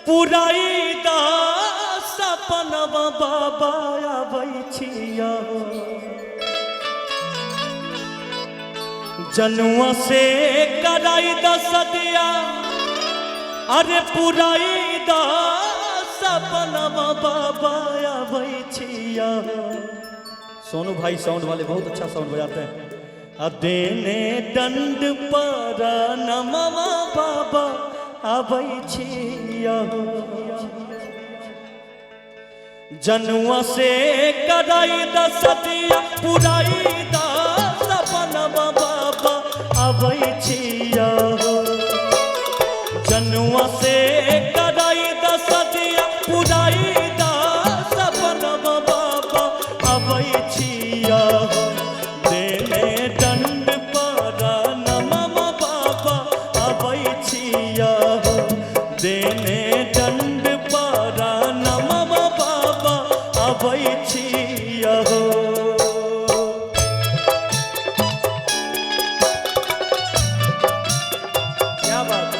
पुराई दा सपनवा बाबा आबै छिया जनुआ से कराई दा सदिया अरे पुराई दा सपनवा बाबा आबै छिया। सोनू भाई साउंड वाले बहुत अच्छा साउंड बजाते हैं। देने दंड पर नमवा बाबा आबै छिया जनुआ से कराई दा सदिया पुराई दा सपनवा बाबा आबै छिया जनुआ से कराई दा सदिया पुराई दा सपनवा बाबा आबै छिया देने दंड पर नमवा बाबा आबै छिया देने दंड पर नमवा बाबा आबै छिया। क्या बात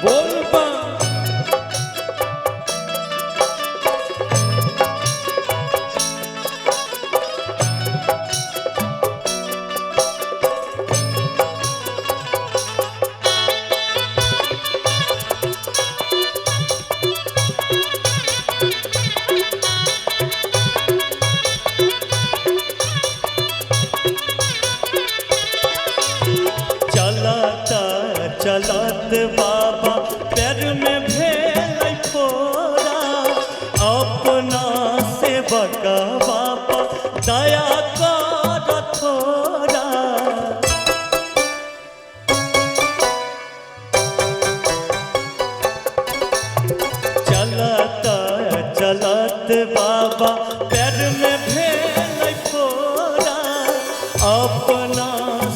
बोल पा चलत बाबा पैर में भेल फोरा अपना सेवक बाबा दया कर थोड़ा चलत चलत बाबा पैर में भेल फोरा अपना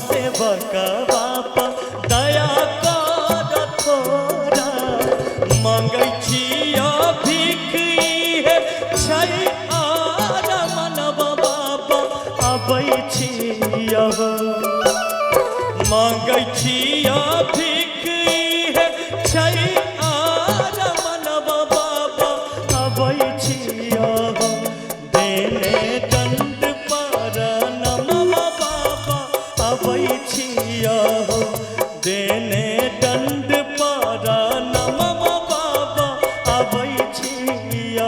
सेवक बाबा दया मांगै छिया भीख है छै आर मनवा बाबा आबै छिया मांगै छिया भीख है छै आर मनवा बाबा आबै छिया देने दंड पर नमवा बाबा आबै छिया देने दंड पर नमवा बाबा आबै छिया।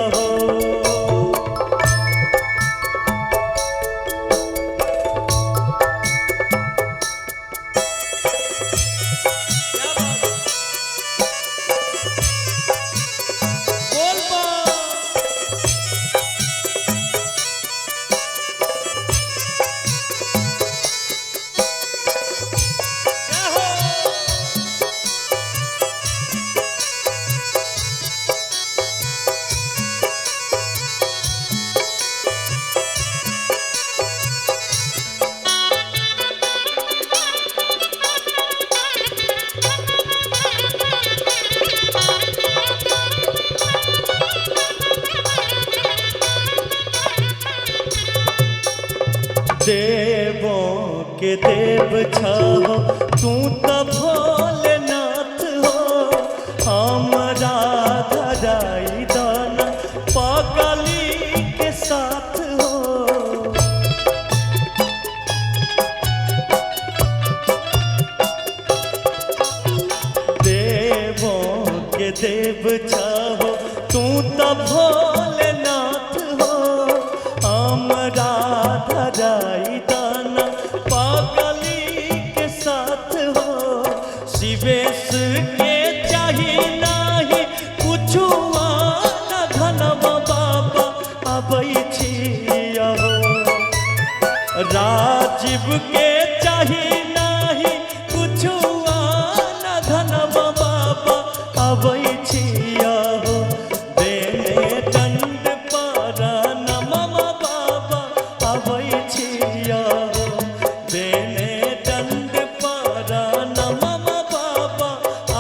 देवों के देव छहो तू तो भोलेनाथ हो हमरा धराई दाना पागली के साथ हो देवों के देव छहो तू तो भोलेनाथ हो हमरा धराई दाना पागली के साथ हो शिवेश के चाही नाही कुछु आना धनवा बाबा आबै छिया राजीव के चाही नाही कुछु आना धनवा बाबा आबै छिया देने दंड पर नमवा बाबा आबै छिया देने दंड पर नमवा बाबा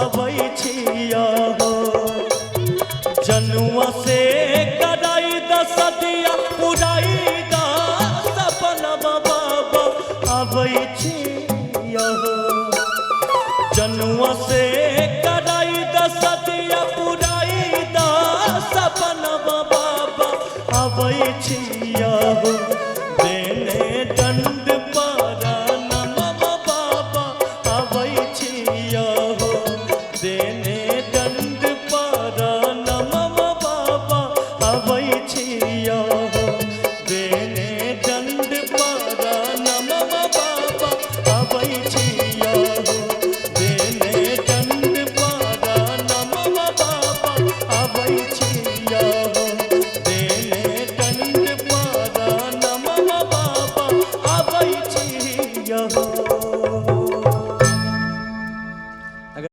आबै छिया जनुआ से कराई दा सदिया पुराई दा सपनवा बाबा आबै छिया। छिया हो देने दंड पारा नमम बाबा अवै छिया हो देने दंड पारा नमम बाबा अवै छिया हो देने दंड पारा नमम बाबा अवै छिया हो देने दंड पारा नमम बाबा अवै छिया